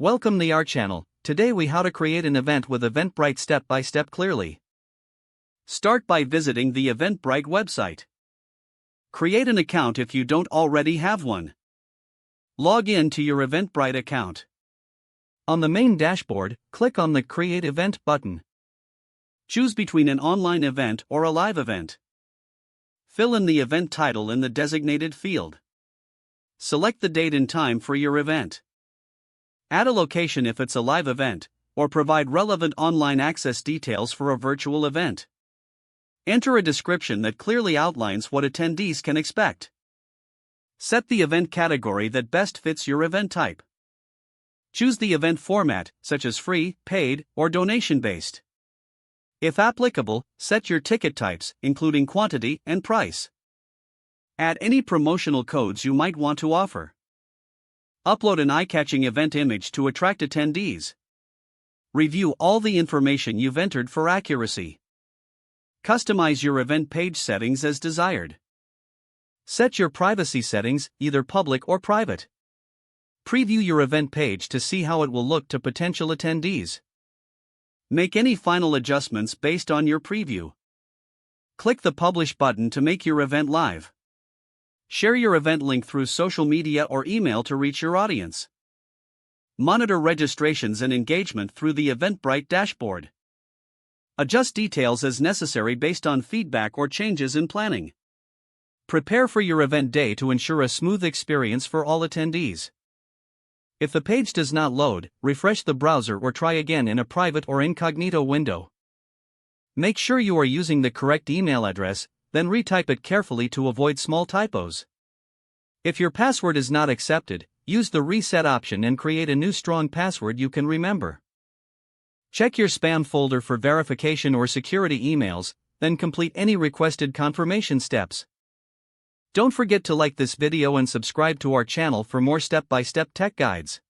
Welcome to our channel. Today we how to create an event with Eventbrite step by step clearly. Start by visiting the Eventbrite website. Create an account if you don't already have one. Log in to your Eventbrite account. On the main dashboard, click on the Create Event button. Choose between an online event or a live event. Fill in the event title in the designated field. Select the date and time for your event. Add a location if it's a live event, or provide relevant online access details for a virtual event. Enter a description that clearly outlines what attendees can expect. Set the event category that best fits your event type. Choose the event format, such as free, paid, or donation-based. If applicable, set your ticket types, including quantity and price. Add any promotional codes you might want to offer. Upload an eye-catching event image to attract attendees. Review all the information you've entered for accuracy. Customize your event page settings as desired. Set your privacy settings, either public or private. Preview your event page to see how it will look to potential attendees. Make any final adjustments based on your preview. Click the Publish button to make your event live. Share your event link through social media or email to reach your audience. Monitor registrations and engagement through the Eventbrite dashboard. Adjust details as necessary based on feedback or changes in planning. Prepare for your event day to ensure a smooth experience for all attendees. If the page does not load, refresh the browser or try again in a private or incognito window. Make sure you are using the correct email address, then retype it carefully to avoid small typos. If your password is not accepted, use the reset option and create a new strong password you can remember. Check your spam folder for verification or security emails, then complete any requested confirmation steps. Don't forget to like this video and subscribe to our channel for more step-by-step tech guides.